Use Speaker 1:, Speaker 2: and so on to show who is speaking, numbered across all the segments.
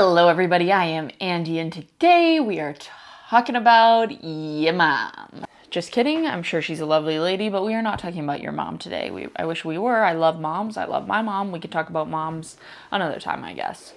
Speaker 1: Hello everybody, I am Andy and today we are talking about your mom. Just kidding, I'm sure she's a lovely lady, but we are not talking about your mom today. I wish we were. I love moms, I love my mom. We could talk about moms another time, I guess.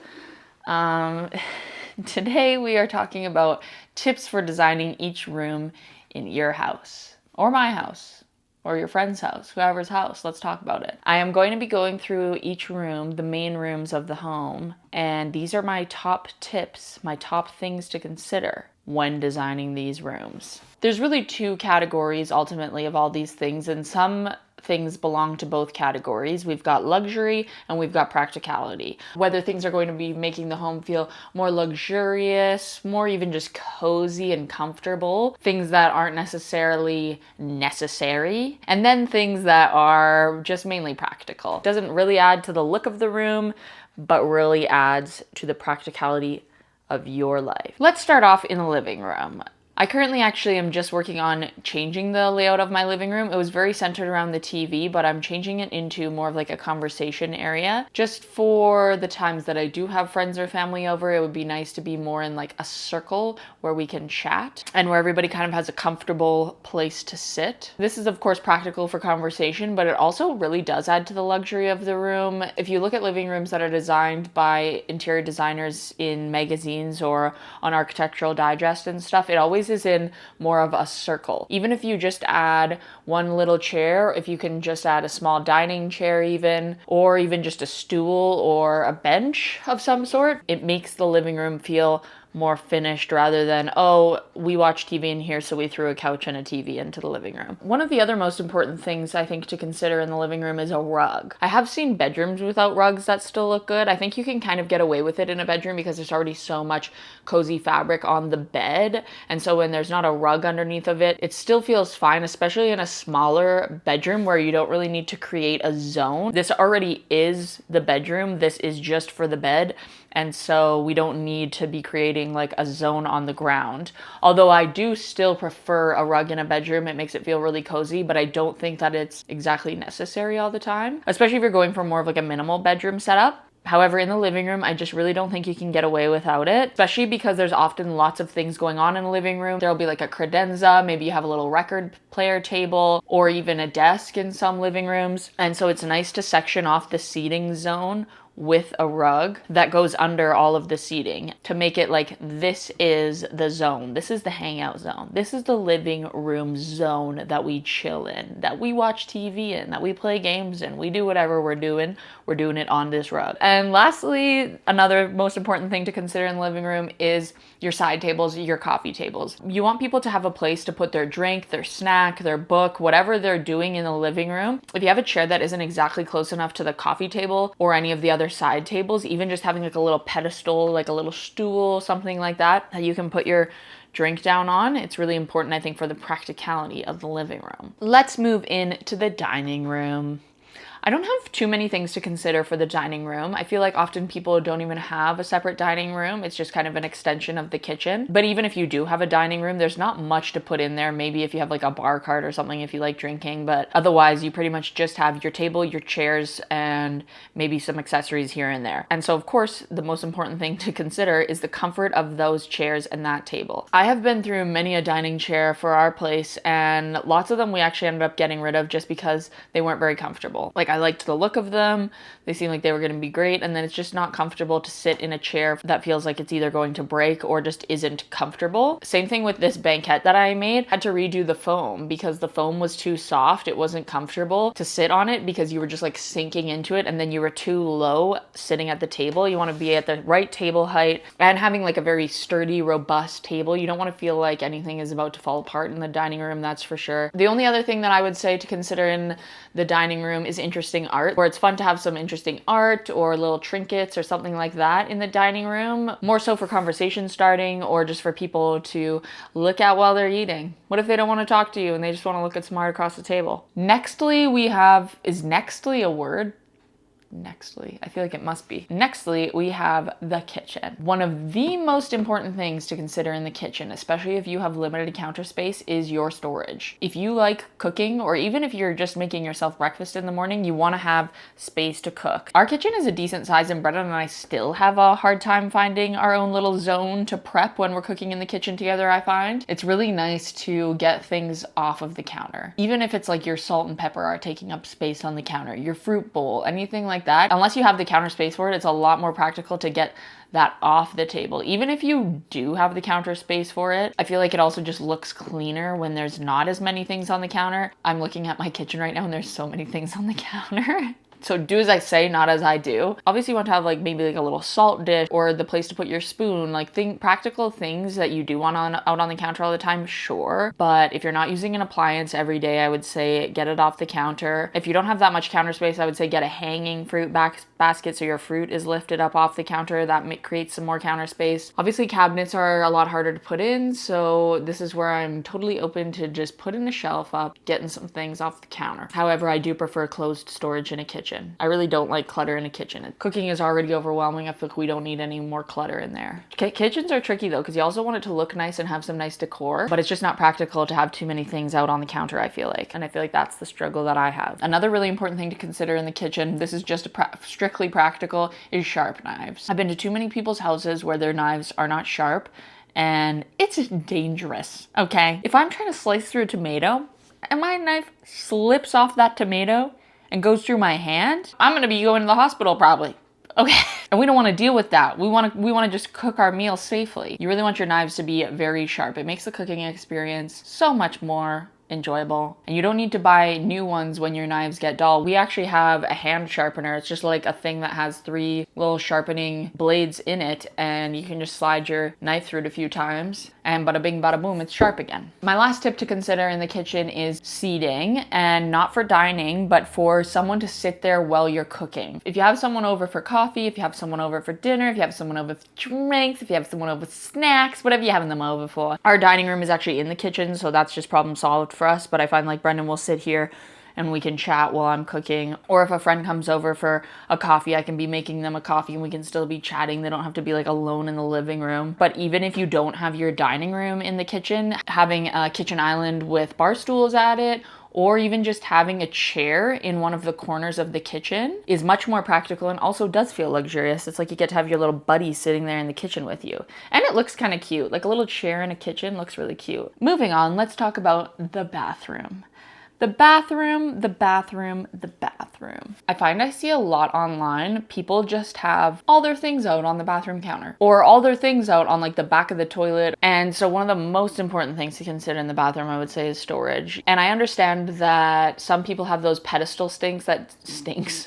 Speaker 1: Today we are talking about tips for designing each room in your house, or my house, or your friend's house, whoever's house. Let's talk about it. I am going to be going through each room, the main rooms of the home, and these are my top tips, my top things to consider when designing these rooms. There's really two categories ultimately of all these things, and some things belong to both categories. We've got luxury and we've got practicality. Whether things are going to be making the home feel more luxurious, more even just cozy and comfortable, things that aren't necessarily necessary, and then things that are just mainly practical. It doesn't really add to the look of the room, but really adds to the practicality of your life. Let's start off in the living room. I currently actually am just working on changing the layout of my living room. It was very centered around the TV, but I'm changing it into more of like a conversation area. Just for the times that I do have friends or family over, it would be nice to be more in like a circle where we can chat and where everybody kind of has a comfortable place to sit. This is of course practical for conversation, but it also really does add to the luxury of the room. If you look at living rooms that are designed by interior designers in magazines or on Architectural Digest and stuff, it always is in more of a circle. Even if you just add one little chair, if you can just add a small dining chair even, or even just a stool or a bench of some sort, it makes the living room feel more finished rather than, oh, we watch TV in here, so we threw a couch and a TV into the living room. One of the other most important things I think to consider in the living room is a rug. I have seen bedrooms without rugs that still look good. I think you can kind of get away with it in a bedroom because there's already so much cozy fabric on the bed. And so when there's not a rug underneath of it, it still feels fine, especially in a smaller bedroom where you don't really need to create a zone. This already is the bedroom. This is just for the bed. And so we don't need to be creating like a zone on the ground. Although I do still prefer a rug in a bedroom. It makes it feel really cozy, but I don't think that it's exactly necessary all the time, especially if you're going for more of like a minimal bedroom setup. However, in the living room, I just really don't think you can get away without it, especially because there's often lots of things going on in the living room. There'll be like a credenza, maybe you have a little record player table, or even a desk in some living rooms. And so it's nice to section off the seating zone with a rug that goes under all of the seating to make it like, this is the zone. This is the hangout zone. This is the living room zone that we chill in, that we watch TV in, that we play games in. We do whatever we're doing it on this rug. And lastly, another most important thing to consider in the living room is your side tables, your coffee tables. You want people to have a place to put their drink, their snack, their book, whatever they're doing in the living room. If you have a chair that isn't exactly close enough to the coffee table or any of the other side tables, even just having like a little pedestal, like a little stool, something like that you can put your drink down on. It's really important, I think, for the practicality of the living room. Let's move into the dining room. I don't have too many things to consider for the dining room. I feel like often people don't even have a separate dining room. It's just kind of an extension of the kitchen. But even if you do have a dining room, there's not much to put in there. Maybe if you have like a bar cart or something if you like drinking, but otherwise you pretty much just have your table, your chairs, and maybe some accessories here and there. And so of course, the most important thing to consider is the comfort of those chairs and that table. I have been through many a dining chair for our place, and lots of them we actually ended up getting rid of just because they weren't very comfortable. Like, I liked the look of them. They seemed like they were going to be great. And then it's just not comfortable to sit in a chair that feels like it's either going to break or just isn't comfortable. Same thing with this banquette that I made. I had to redo the foam because the foam was too soft. It wasn't comfortable to sit on it because you were just like sinking into it, and then you were too low sitting at the table. You want to be at the right table height and having like a very sturdy, robust table. You don't want to feel like anything is about to fall apart in the dining room, that's for sure. The only other thing that I would say to consider in the dining room is interesting art, where it's fun to have some interesting art or little trinkets or something like that in the dining room, more so for conversation starting or just for people to look at while they're eating. What if they don't want to talk to you and they just want to look at some art across the table? Nextly, we have, is nextly a word? Nextly. I feel like it must be. Nextly, we have the kitchen. One of the most important things to consider in the kitchen, especially if you have limited counter space, is your storage. If you like cooking, or even if you're just making yourself breakfast in the morning, you want to have space to cook. Our kitchen is a decent size, and Brendan and I still have a hard time finding our own little zone to prep when we're cooking in the kitchen together, I find. It's really nice to get things off of the counter. Even if it's like your salt and pepper are taking up space on the counter, your fruit bowl, anything like that. Unless you have the counter space for it, it's a lot more practical to get that off the table. Even if you do have the counter space for it, I feel like it also just looks cleaner when there's not as many things on the counter. I'm looking at my kitchen right now and there's so many things on the counter. So do as I say, not as I do. Obviously you want to have like maybe like a little salt dish or the place to put your spoon, like practical things that you do want out on the counter all the time, sure. But if you're not using an appliance every day, I would say get it off the counter. If you don't have that much counter space, I would say get a hanging fruit basket so your fruit is lifted up off the counter. That creates some more counter space. Obviously cabinets are a lot harder to put in, so this is where I'm totally open to just putting the shelf up, getting some things off the counter. However, I do prefer closed storage in a kitchen. I really don't like clutter in a kitchen. Cooking is already overwhelming. I feel like we don't need any more clutter in there. Kitchens are tricky though, because you also want it to look nice and have some nice decor, but it's just not practical to have too many things out on the counter, I feel like. And I feel like that's the struggle that I have. Another really important thing to consider in the kitchen, this is just strictly practical, is sharp knives. I've been to too many people's houses where their knives are not sharp, and it's dangerous, okay? If I'm trying to slice through a tomato and my knife slips off that tomato and goes through my hand, I'm gonna be going to the hospital probably. Okay. And we don't want to deal with that. We want to just cook our meals safely. You really want your knives to be very sharp. It makes the cooking experience so much more enjoyable. And you don't need to buy new ones when your knives get dull. We actually have a hand sharpener. It's just like a thing that has 3 little sharpening blades in it, and you can just slide your knife through it a few times and bada bing bada boom, it's sharp again. My last tip to consider in the kitchen is seating, and not for dining, but for someone to sit there while you're cooking. If you have someone over for coffee, if you have someone over for dinner, if you have someone over for drinks, if you have someone over with snacks, whatever you're having them over for. Our dining room is actually in the kitchen, so that's just problem solved for us, but I find like Brendan will sit here and we can chat while I'm cooking. Or if a friend comes over for a coffee, I can be making them a coffee and we can still be chatting. They don't have to be like alone in the living room. But even if you don't have your dining room in the kitchen, having a kitchen island with bar stools at it, or even just having a chair in one of the corners of the kitchen is much more practical and also does feel luxurious. It's like you get to have your little buddy sitting there in the kitchen with you. And it looks kind of cute. Like a little chair in a kitchen looks really cute. Moving on, let's talk about the bathroom. The bathroom. I find I see a lot online, people just have all their things out on the bathroom counter or all their things out on like the back of the toilet. And so one of the most important things to consider in the bathroom, I would say, is storage. And I understand that some people have those pedestal sinks that stinks.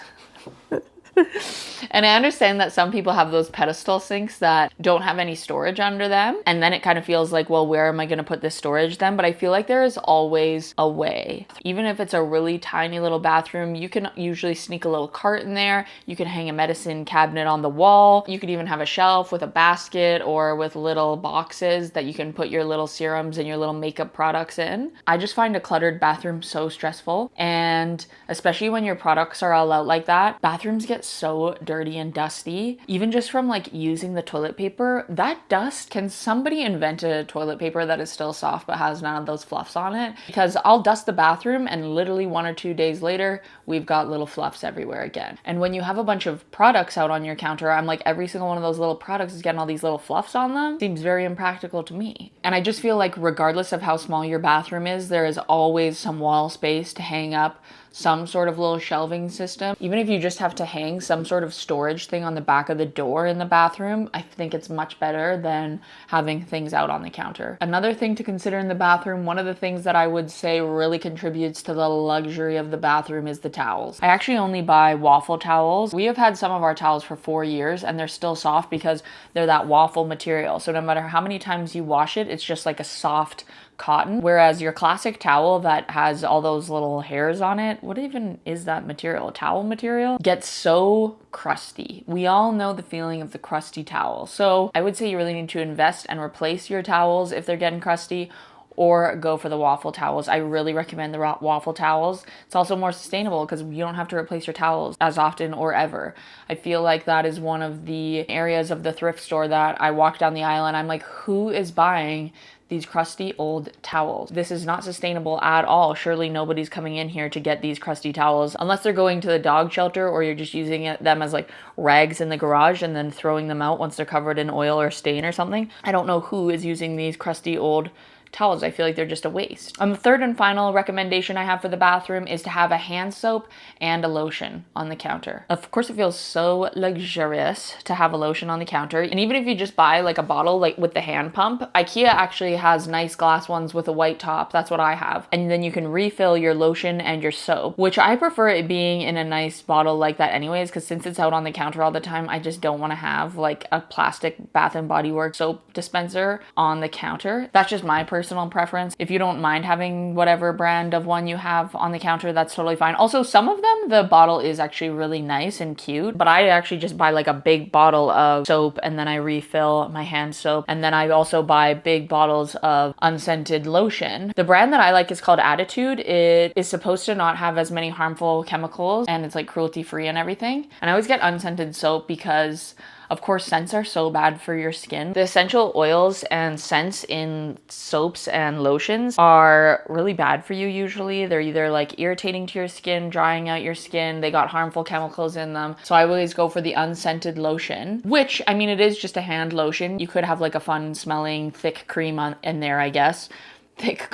Speaker 1: And I understand that some people have those pedestal sinks that don't have any storage under them. And then it kind of feels like, well, where am I going to put this storage then? But I feel like there is always a way. Even if it's a really tiny little bathroom, you can usually sneak a little cart in there. You can hang a medicine cabinet on the wall. You could even have a shelf with a basket or with little boxes that you can put your little serums and your little makeup products in. I just find a cluttered bathroom so stressful. And especially when your products are all out like that, bathrooms get so dirty and dusty. Even just from like using the toilet paper, that dust, can somebody invent a toilet paper that is still soft but has none of those fluffs on it? Because I'll dust the bathroom and literally 1 or 2 days later, we've got little fluffs everywhere again. And when you have a bunch of products out on your counter, I'm like, every single one of those little products is getting all these little fluffs on them. Seems very impractical to me. And I just feel like regardless of how small your bathroom is, there is always some wall space to hang up some sort of little shelving system. Even if you just have to hang some sort of storage thing on the back of the door in the bathroom, I think it's much better than having things out on the counter. Another thing to consider in the bathroom, one of the things that I would say really contributes to the luxury of the bathroom is the towels. I actually only buy waffle towels. We have had some of our towels for 4 years and they're still soft because they're that waffle material. So no matter how many times you wash it, it's just like a soft cotton. Whereas your classic towel that has all those little hairs on it, what even is that material? Towel material? Gets so crusty. We all know the feeling of the crusty towel. So I would say you really need to invest and replace your towels if they're getting crusty, or go for the waffle towels. I really recommend the waffle towels. It's also more sustainable because you don't have to replace your towels as often or ever. I feel like that is one of the areas of the thrift store that I walk down the aisle and I'm like, who is buying these crusty old towels? This is not sustainable at all. Surely nobody's coming in here to get these crusty towels unless they're going to the dog shelter or you're just using them as like rags in the garage and then throwing them out once they're covered in oil or stain or something. I don't know who is using these crusty old towels. I feel like they're just a waste. The third and final recommendation I have for the bathroom is to have a hand soap and a lotion on the counter. Of course, it feels so luxurious to have a lotion on the counter. And even if you just buy like a bottle like with the hand pump, IKEA actually has nice glass ones with a white top. That's what I have. And then you can refill your lotion and your soap, which I prefer it being in a nice bottle like that anyways, because since it's out on the counter all the time, I just don't want to have like a plastic Bath and Body Works soap dispenser on the counter. That's just my personal preference. If you don't mind having whatever brand of one you have on the counter, that's totally fine. Also, some of them, the bottle is actually really nice and cute, but I actually just buy like a big bottle of soap and then I refill my hand soap. And then I also buy big bottles of unscented lotion. The brand that I like is called Attitude. It is supposed to not have as many harmful chemicals and it's like cruelty free and everything. And I always get unscented soap because of course, scents are so bad for your skin. The essential oils and scents in soaps and lotions are really bad for you usually. They're either like irritating to your skin, drying out your skin, they got harmful chemicals in them. So I always go for the unscented lotion, which, I mean, it is just a hand lotion. You could have like a fun smelling thick cream in there, I guess. Thick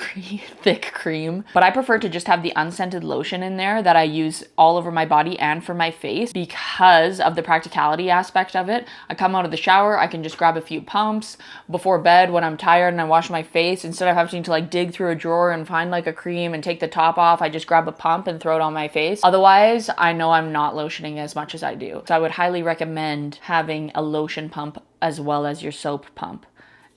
Speaker 1: cream. But I prefer to just have the unscented lotion in there that I use all over my body and for my face because of the practicality aspect of it. I come out of the shower, I can just grab a few pumps before bed when I'm tired and I wash my face. Instead of having to like dig through a drawer and find like a cream and take the top off, I just grab a pump and throw it on my face. Otherwise, I know I'm not lotioning as much as I do. So I would highly recommend having a lotion pump as well as your soap pump.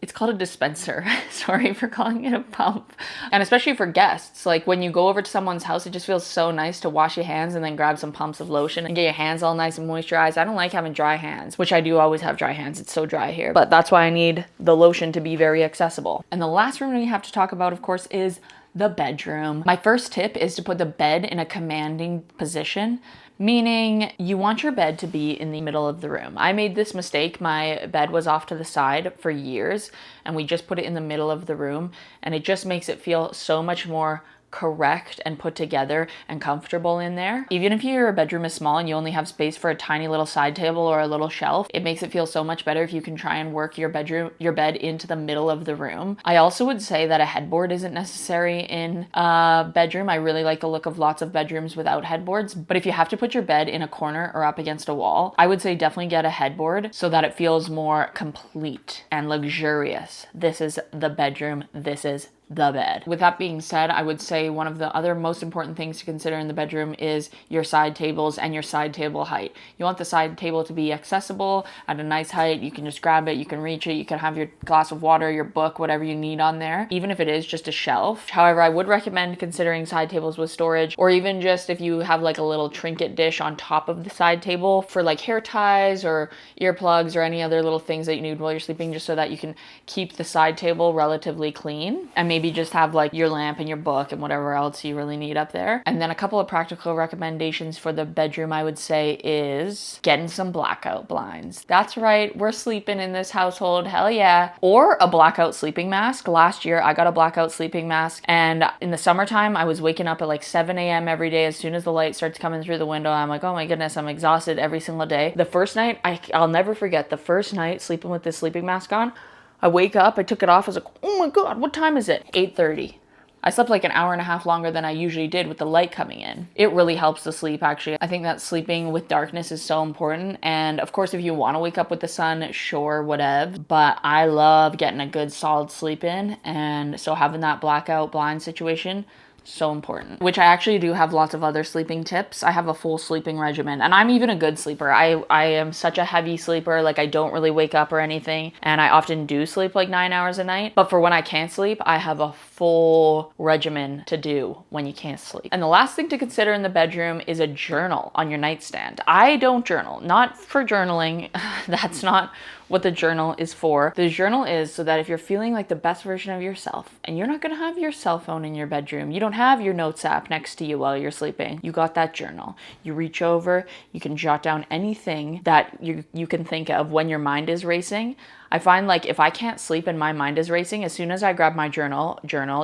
Speaker 1: It's called a dispenser. Sorry for calling it a pump. And especially for guests, like when you go over to someone's house, it just feels so nice to wash your hands and then grab some pumps of lotion and get your hands all nice and moisturized. I don't like having dry hands, which I do always have dry hands. It's so dry here, but that's why I need the lotion to be very accessible. And the last room we have to talk about, of course, is the bedroom. My first tip is to put the bed in a commanding position, meaning you want your bed to be in the middle of the room. I made this mistake. My bed was off to the side for years and we just put it in the middle of the room and it just makes it feel so much more correct and put together and comfortable in there. Even if your bedroom is small and you only have space for a tiny little side table or a little shelf, it makes it feel so much better if you can try and work your bed into the middle of the room. I also would say that a headboard isn't necessary in a bedroom. I really like the look of lots of bedrooms without headboards, but if you have to put your bed in a corner or up against a wall, I would say definitely get a headboard so that it feels more complete and luxurious. This is the bedroom. This is the bed. With that being said, I would say one of the other most important things to consider in the bedroom is your side tables and your side table height. You want the side table to be accessible at a nice height. You can just grab it, you can reach it, you can have your glass of water, your book, whatever you need on there, even if it is just a shelf. However, I would recommend considering side tables with storage, or even just if you have like a little trinket dish on top of the side table for like hair ties or earplugs or any other little things that you need while you're sleeping, just so that you can keep the side table relatively clean. And maybe just have like your lamp and your book and whatever else you really need up there. And then a couple of practical recommendations for the bedroom I would say is getting some blackout blinds. That's right, we're sleeping in this household, hell yeah. Or a blackout sleeping mask. Last year I got a blackout sleeping mask and in the summertime I was waking up at like 7 a.m. every day. As soon as the light starts coming through the window, I'm like, oh my goodness, I'm exhausted every single day. The first night, I'll never forget the first night sleeping with this sleeping mask on. I wake up, I took it off, I was like, oh my God, what time is it? 8:30. I slept like an hour and a half longer than I usually did with the light coming in. It really helps the sleep, actually. I think that sleeping with darkness is so important. And of course, if you want to wake up with the sun, sure, whatever. But I love getting a good solid sleep in. And so having that blackout blind situation, so important. Which I actually do have lots of other sleeping tips. I have a full sleeping regimen and I'm even a good sleeper. I am such a heavy sleeper. Like I don't really wake up or anything. And I often do sleep like 9 hours a night. But for when I can't sleep, I have a full regimen to do when you can't sleep. And the last thing to consider in the bedroom is a journal on your nightstand. I don't journal, not for journaling. That's not what the journal is for. The journal is so that if you're feeling like the best version of yourself, and you're not gonna have your cell phone in your bedroom, you don't have your notes app next to you while you're sleeping, you got that journal. You reach over, you can jot down anything that you can think of when your mind is racing. I find like if I can't sleep and my mind is racing, as soon as I grab my journal,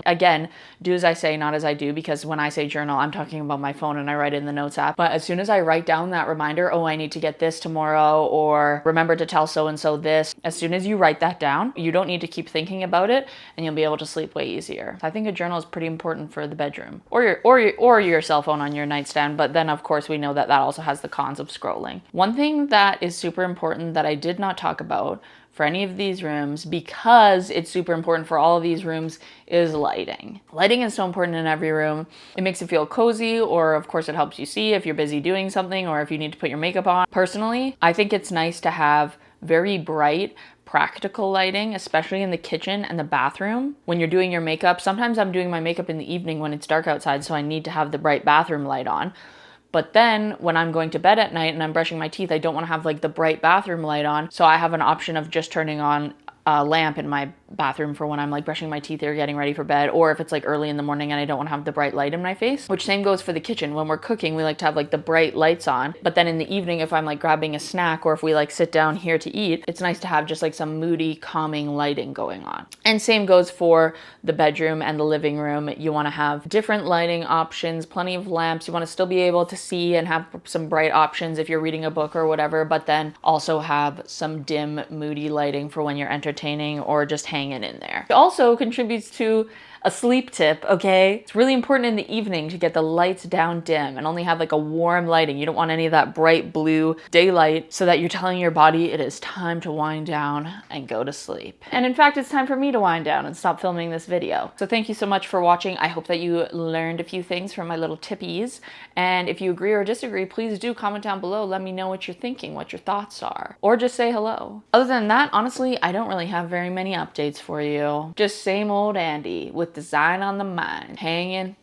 Speaker 1: again, do as I say, not as I do, because when I say journal, I'm talking about my phone and I write it in the notes app. But as soon as I write down that reminder, oh, I need to get this tomorrow, or remember to tell so-and-so this, as soon as you write that down, you don't need to keep thinking about it and you'll be able to sleep way easier. I think a journal is pretty important for the bedroom or your cell phone on your nightstand. But then of course we know that that also has the cons of scrolling. One thing that is super important that I did not talk about for any of these rooms, because it's super important for all of these rooms, is lighting. Lighting is so important in every room. It makes it feel cozy, or of course it helps you see if you're busy doing something or if you need to put your makeup on. Personally, I think it's nice to have very bright, practical lighting, especially in the kitchen and the bathroom. When you're doing your makeup, sometimes I'm doing my makeup in the evening when it's dark outside, so I need to have the bright bathroom light on. But then when I'm going to bed at night and I'm brushing my teeth, I don't want to have like the bright bathroom light on. So I have an option of just turning on a lamp in my bathroom for when I'm like brushing my teeth or getting ready for bed, or if it's like early in the morning and I don't want to have the bright light in my face. Which same goes for the kitchen. When we're cooking, we like to have like the bright lights on, but then in the evening, if I'm like grabbing a snack or if we like sit down here to eat, it's nice to have just like some moody, calming lighting going on. And same goes for the bedroom and the living room. You want to have different lighting options, plenty of lamps. You want to still be able to see and have some bright options if you're reading a book or whatever, but then also have some dim, moody lighting for when you're entertaining or just hanging in there. It also contributes to a sleep tip, okay? It's really important in the evening to get the lights down dim and only have like a warm lighting. You don't want any of that bright blue daylight, so that you're telling your body it is time to wind down and go to sleep. And in fact, it's time for me to wind down and stop filming this video. So thank you so much for watching. I hope that you learned a few things from my little tippies. And if you agree or disagree, please do comment down below. Let me know what you're thinking, what your thoughts are, or just say hello. Other than that, honestly, I don't really have very many updates for you. Just same old Andy with design on the mind, hanging,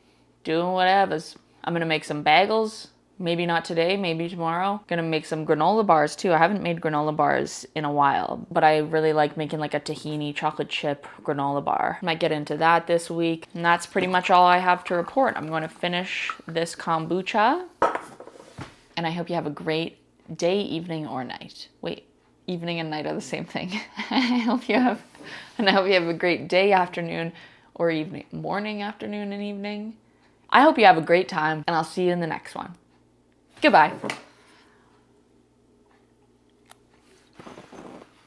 Speaker 1: doing whatevers. I'm gonna make some bagels, maybe not today, maybe tomorrow. Gonna make some granola bars too. I haven't made granola bars in a while, but I really like making like a tahini chocolate chip granola bar. Might get into that this week. And that's pretty much all I have to report. I'm gonna finish this kombucha, and I hope you have a great day, evening, or night. Wait, evening and night are the same thing. I hope you have a great day, afternoon, or evening, morning, afternoon, and evening. I hope you have a great time, and I'll see you in the next one. Goodbye.